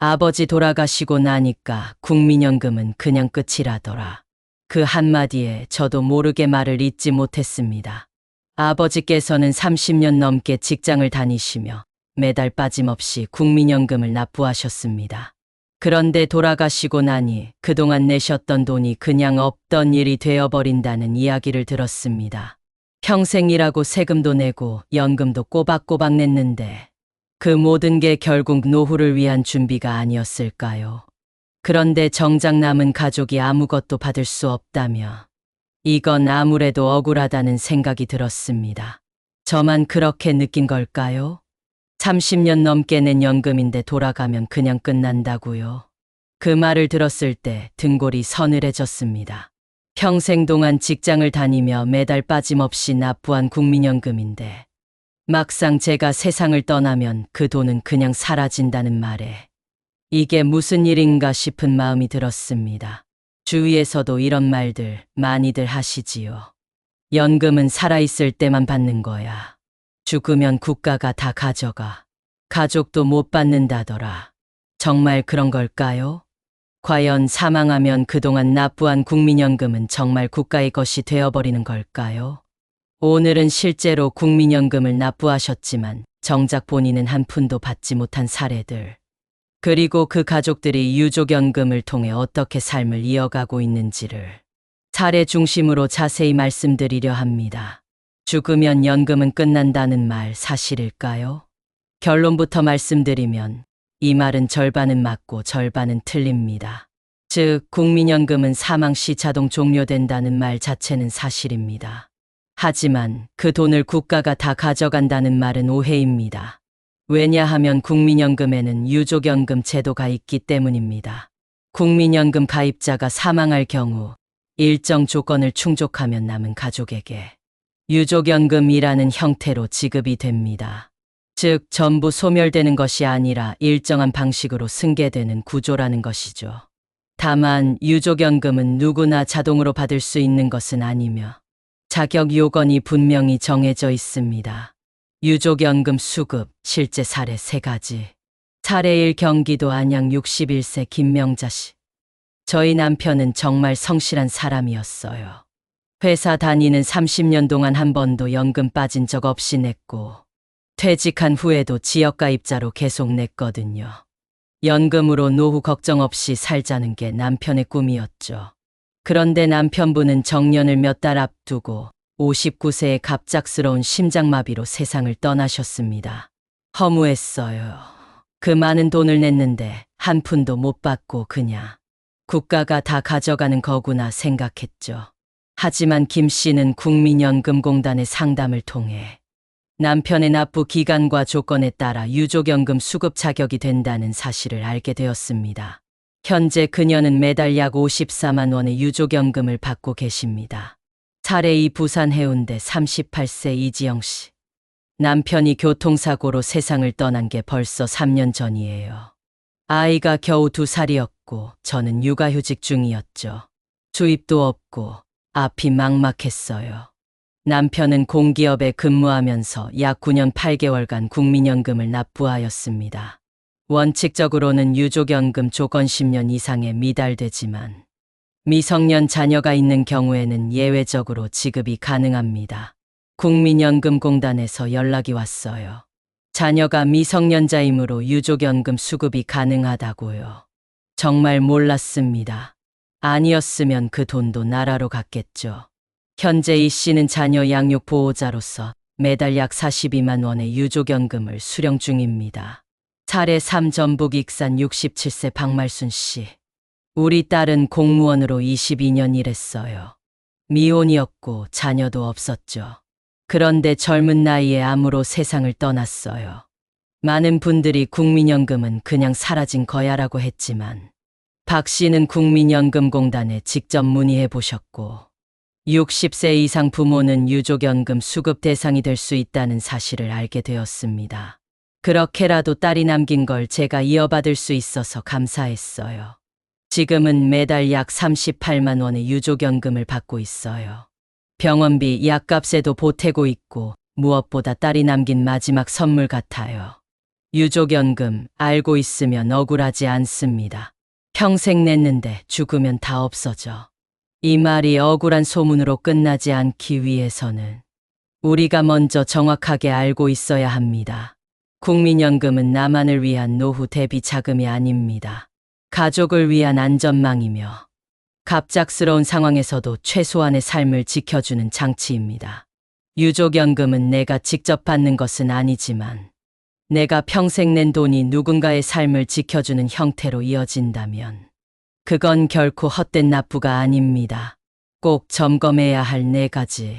아버지 돌아가시고 나니까 국민연금은 그냥 끝이라더라. 그 한마디에 저도 모르게 말을 잇지 못했습니다. 아버지께서는 30년 넘게 직장을 다니시며 매달 빠짐없이 국민연금을 납부하셨습니다. 그런데 돌아가시고 나니 그동안 내셨던 돈이 그냥 없던 일이 되어버린다는 이야기를 들었습니다. 평생 일하고 세금도 내고 연금도 꼬박꼬박 냈는데 그 모든 게 결국 노후를 위한 준비가 아니었을까요? 그런데 정작 남은 가족이 아무것도 받을 수 없다며 이건 아무래도 억울하다는 생각이 들었습니다. 저만 그렇게 느낀 걸까요? 30년 넘게 낸 연금인데 돌아가면 그냥 끝난다고요? 그 말을 들었을 때 등골이 서늘해졌습니다. 평생 동안 직장을 다니며 매달 빠짐없이 납부한 국민연금인데 막상 제가 세상을 떠나면 그 돈은 그냥 사라진다는 말에 이게 무슨 일인가 싶은 마음이 들었습니다. 주위에서도 이런 말들 많이들 하시지요. 연금은 살아있을 때만 받는 거야. 죽으면 국가가 다 가져가. 가족도 못 받는다더라. 정말 그런 걸까요? 과연 사망하면 그동안 납부한 국민연금은 정말 국가의 것이 되어버리는 걸까요? 오늘은 실제로 국민연금을 납부하셨지만 정작 본인은 한 푼도 받지 못한 사례들, 그리고 그 가족들이 유족연금을 통해 어떻게 삶을 이어가고 있는지를 사례 중심으로 자세히 말씀드리려 합니다. 죽으면 연금은 끝난다는 말 사실일까요? 결론부터 말씀드리면 이 말은 절반은 맞고 절반은 틀립니다. 즉, 국민연금은 사망 시 자동 종료된다는 말 자체는 사실입니다. 하지만 그 돈을 국가가 다 가져간다는 말은 오해입니다. 왜냐하면 국민연금에는 유족연금 제도가 있기 때문입니다. 국민연금 가입자가 사망할 경우 일정 조건을 충족하면 남은 가족에게 유족연금이라는 형태로 지급이 됩니다. 즉, 전부 소멸되는 것이 아니라 일정한 방식으로 승계되는 구조라는 것이죠. 다만 유족연금은 누구나 자동으로 받을 수 있는 것은 아니며 자격 요건이 분명히 정해져 있습니다. 유족연금 수급, 실제 사례 3가지. 사례 1, 경기도 안양 61세 김명자 씨. 저희 남편은 정말 성실한 사람이었어요. 회사 다니는 30년 동안 한 번도 연금 빠진 적 없이 냈고 퇴직한 후에도 지역가입자로 계속 냈거든요. 연금으로 노후 걱정 없이 살자는 게 남편의 꿈이었죠. 그런데 남편분은 정년을 몇 달 앞두고 59세에 갑작스러운 심장마비로 세상을 떠나셨습니다. 허무했어요. 그 많은 돈을 냈는데 한 푼도 못 받고 그냥 국가가 다 가져가는 거구나 생각했죠. 하지만 김 씨는 국민연금공단의 상담을 통해 남편의 납부 기간과 조건에 따라 유족연금 수급 자격이 된다는 사실을 알게 되었습니다. 현재 그녀는 매달 약 54만 원의 유족연금을 받고 계십니다. 사례 2, 부산 해운대 38세 이지영 씨. 남편이 교통사고로 세상을 떠난 게 벌써 3년 전이에요. 아이가 겨우 2살이었고 저는 육아휴직 중이었죠. 수입도 없고 앞이 막막했어요. 남편은 공기업에 근무하면서 약 9년 8개월간 국민연금을 납부하였습니다. 원칙적으로는 유족연금 조건 10년 이상에 미달되지만 미성년 자녀가 있는 경우에는 예외적으로 지급이 가능합니다. 국민연금공단에서 연락이 왔어요. 자녀가 미성년자이므로 유족연금 수급이 가능하다고요. 정말 몰랐습니다. 아니었으면 그 돈도 나라로 갔겠죠. 현재 이 씨는 자녀 양육 보호자로서 매달 약 42만 원의 유족연금을 수령 중입니다. 사례 3, 전북 익산 67세 박말순 씨. 우리 딸은 공무원으로 22년 일했어요. 미혼이었고 자녀도 없었죠. 그런데 젊은 나이에 암으로 세상을 떠났어요. 많은 분들이 국민연금은 그냥 사라진 거야라고 했지만 박 씨는 국민연금공단에 직접 문의해 보셨고 60세 이상 부모는 유족연금 수급 대상이 될 수 있다는 사실을 알게 되었습니다. 그렇게라도 딸이 남긴 걸 제가 이어받을 수 있어서 감사했어요. 지금은 매달 약 38만 원의 유족연금을 받고 있어요. 병원비, 약값에도 보태고 있고 무엇보다 딸이 남긴 마지막 선물 같아요. 유족연금 알고 있으면 억울하지 않습니다. 평생 냈는데 죽으면 다 없어져. 이 말이 억울한 소문으로 끝나지 않기 위해서는 우리가 먼저 정확하게 알고 있어야 합니다. 국민연금은 나만을 위한 노후 대비 자금이 아닙니다. 가족을 위한 안전망이며 갑작스러운 상황에서도 최소한의 삶을 지켜주는 장치입니다. 유족연금은 내가 직접 받는 것은 아니지만 내가 평생 낸 돈이 누군가의 삶을 지켜주는 형태로 이어진다면 그건 결코 헛된 납부가 아닙니다. 꼭 점검해야 할 4가지.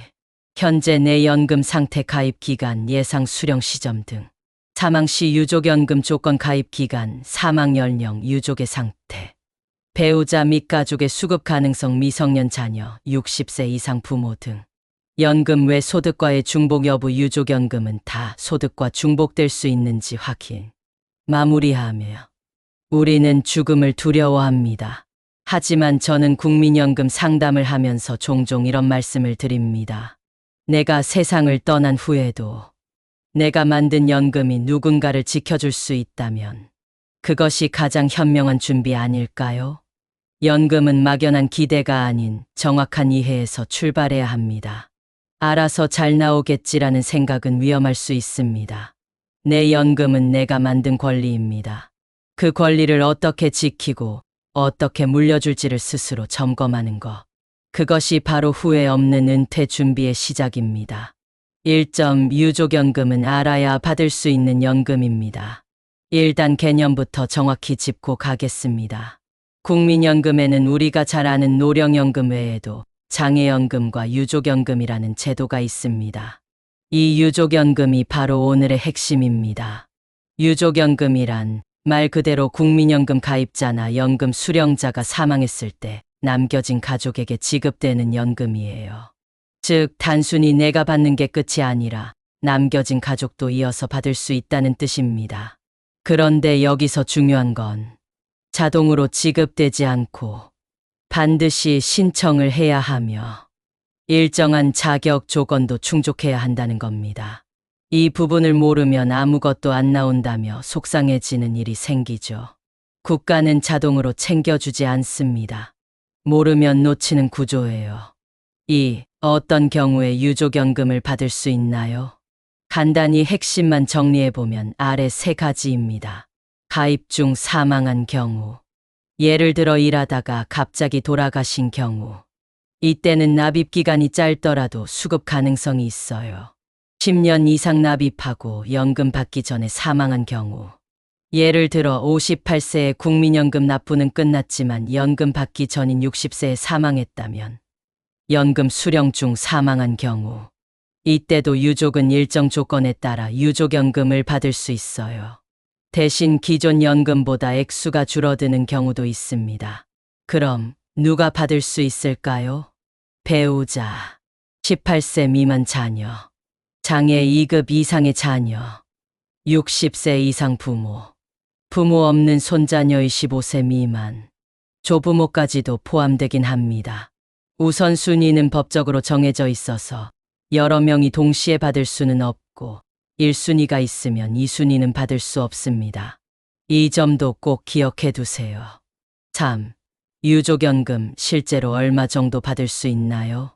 현재 내 연금 상태, 가입 기간, 예상 수령 시점 등. 사망 시 유족연금 조건, 가입 기간, 사망 연령, 유족의 상태. 배우자 및 가족의 수급 가능성, 미성년 자녀, 60세 이상 부모 등. 연금 외 소득과의 중복 여부. 유족연금은 다 소득과 중복될 수 있는지 확인. 마무리하며 우리는 죽음을 두려워합니다. 하지만 저는 국민연금 상담을 하면서 종종 이런 말씀을 드립니다. 내가 세상을 떠난 후에도 내가 만든 연금이 누군가를 지켜줄 수 있다면 그것이 가장 현명한 준비 아닐까요? 연금은 막연한 기대가 아닌 정확한 이해에서 출발해야 합니다. 알아서 잘 나오겠지라는 생각은 위험할 수 있습니다. 내 연금은 내가 만든 권리입니다. 그 권리를 어떻게 지키고 어떻게 물려줄지를 스스로 점검하는 것. 그것이 바로 후회 없는 은퇴 준비의 시작입니다. 1점. 유족연금은 알아야 받을 수 있는 연금입니다. 1단 개념부터 정확히 짚고 가겠습니다. 국민연금에는 우리가 잘 아는 노령연금 외에도 장애연금과 유족연금이라는 제도가 있습니다. 이 유족연금이 바로 오늘의 핵심입니다. 유족연금이란 말 그대로 국민연금 가입자나 연금 수령자가 사망했을 때 남겨진 가족에게 지급되는 연금이에요. 즉, 단순히 내가 받는 게 끝이 아니라 남겨진 가족도 이어서 받을 수 있다는 뜻입니다. 그런데 여기서 중요한 건 자동으로 지급되지 않고 반드시 신청을 해야 하며 일정한 자격 조건도 충족해야 한다는 겁니다. 이 부분을 모르면 아무것도 안 나온다며 속상해지는 일이 생기죠. 국가는 자동으로 챙겨주지 않습니다. 모르면 놓치는 구조예요. 2. 어떤 경우에 유족연금을 받을 수 있나요? 간단히 핵심만 정리해보면 아래 3가지입니다. 가입 중 사망한 경우, 예를 들어 일하다가 갑자기 돌아가신 경우, 이때는 납입 기간이 짧더라도 수급 가능성이 있어요. 10년 이상 납입하고 연금 받기 전에 사망한 경우, 예를 들어 58세에 국민연금 납부는 끝났지만 연금 받기 전인 60세에 사망했다면 연금 수령 중 사망한 경우, 이때도 유족은 일정 조건에 따라 유족연금을 받을 수 있어요. 대신 기존 연금보다 액수가 줄어드는 경우도 있습니다. 그럼 누가 받을 수 있을까요? 배우자, 18세 미만 자녀, 장애 2급 이상의 자녀, 60세 이상 부모, 부모 없는 손자녀 25세 미만, 조부모까지도 포함되긴 합니다. 우선순위는 법적으로 정해져 있어서 여러 명이 동시에 받을 수는 없고 1순위가 있으면 2순위는 받을 수 없습니다. 이 점도 꼭 기억해 두세요. 3. 유족연금 실제로 얼마 정도 받을 수 있나요?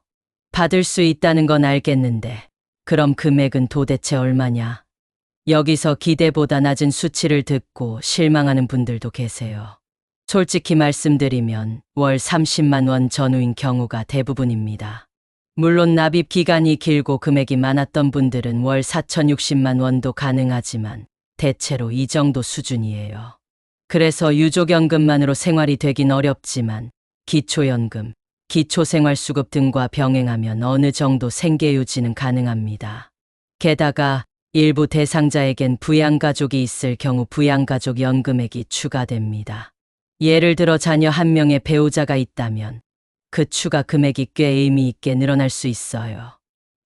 받을 수 있다는 건 알겠는데 그럼 금액은 도대체 얼마냐? 여기서 기대보다 낮은 수치를 듣고 실망하는 분들도 계세요. 솔직히 말씀드리면 월 30만 원 전후인 경우가 대부분입니다. 물론 납입 기간이 길고 금액이 많았던 분들은 월 4,060만 원도 가능하지만 대체로 이 정도 수준이에요. 그래서 유족연금만으로 생활이 되긴 어렵지만 기초연금, 기초생활수급 등과 병행하면 어느 정도 생계유지는 가능합니다. 게다가 일부 대상자에겐 부양가족이 있을 경우 부양가족 연금액이 추가됩니다. 예를 들어 자녀 1명의 배우자가 있다면 그 추가 금액이 꽤 의미 있게 늘어날 수 있어요.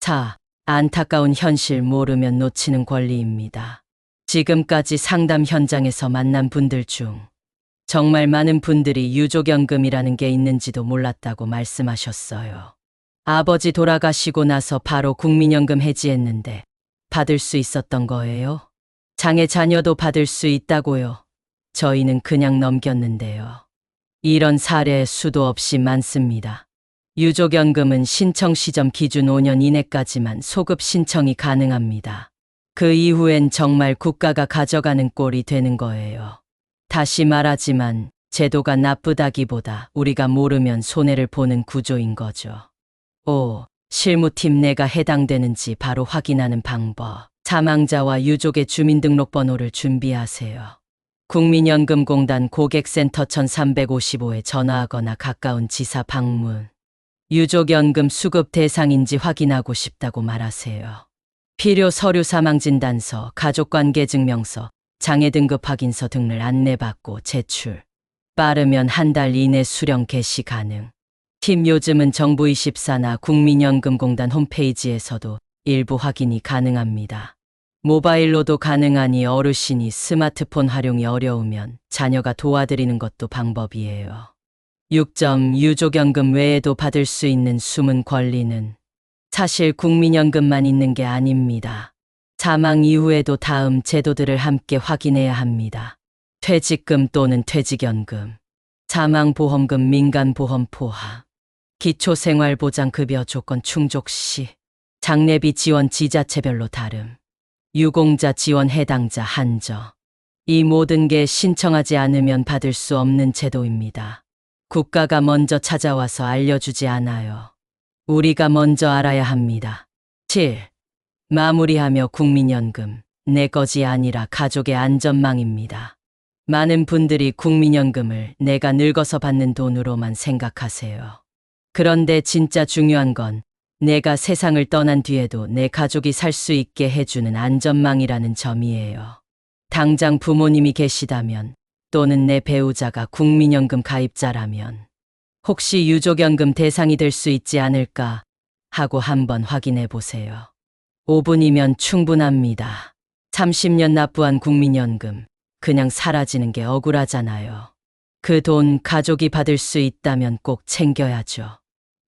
4. 안타까운 현실 모르면 놓치는 권리입니다. 지금까지 상담 현장에서 만난 분들 중 정말 많은 분들이 유족연금이라는 게 있는지도 몰랐다고 말씀하셨어요. 아버지 돌아가시고 나서 바로 국민연금 해지했는데 받을 수 있었던 거예요? 장애 자녀도 받을 수 있다고요. 저희는 그냥 넘겼는데요. 이런 사례 수도 없이 많습니다. 유족연금은 신청 시점 기준 5년 이내까지만 소급 신청이 가능합니다. 그 이후엔 정말 국가가 가져가는 꼴이 되는 거예요. 다시 말하지만 제도가 나쁘다기보다 우리가 모르면 손해를 보는 구조인 거죠. 5. 실무팀 내가 해당되는지 바로 확인하는 방법. 사망자와 유족의 주민등록번호를 준비하세요. 국민연금공단 고객센터 1355에 전화하거나 가까운 지사 방문. 유족연금 수급 대상인지 확인하고 싶다고 말하세요. 필요 서류 사망진단서, 가족관계증명서, 장애등급 확인서 등을 안내받고 제출. 빠르면 한 달 이내 수령 개시 가능. 팀 요즘은 정부24나 국민연금공단 홈페이지에서도 일부 확인이 가능합니다. 모바일로도 가능하니 어르신이 스마트폰 활용이 어려우면 자녀가 도와드리는 것도 방법이에요. 6. 유족연금 외에도 받을 수 있는 숨은 권리는 사실 국민연금만 있는 게 아닙니다. 사망 이후에도 다음 제도들을 함께 확인해야 합니다. 퇴직금 또는 퇴직연금, 사망보험금 민간보험 포함, 기초생활보장급여 조건 충족 시, 장례비 지원 지자체별로 다름, 유공자 지원 해당자 한정. 이 모든 게 신청하지 않으면 받을 수 없는 제도입니다. 국가가 먼저 찾아와서 알려주지 않아요. 우리가 먼저 알아야 합니다. 7. 마무리하며 국민연금, 내 것이 아니라 가족의 안전망입니다. 많은 분들이 국민연금을 내가 늙어서 받는 돈으로만 생각하세요. 그런데 진짜 중요한 건 내가 세상을 떠난 뒤에도 내 가족이 살 수 있게 해주는 안전망이라는 점이에요. 당장 부모님이 계시다면 또는 내 배우자가 국민연금 가입자라면 혹시 유족연금 대상이 될 수 있지 않을까 하고 한번 확인해 보세요. 5분이면 충분합니다. 30년 납부한 국민연금 그냥 사라지는 게 억울하잖아요. 그 돈 가족이 받을 수 있다면 꼭 챙겨야죠.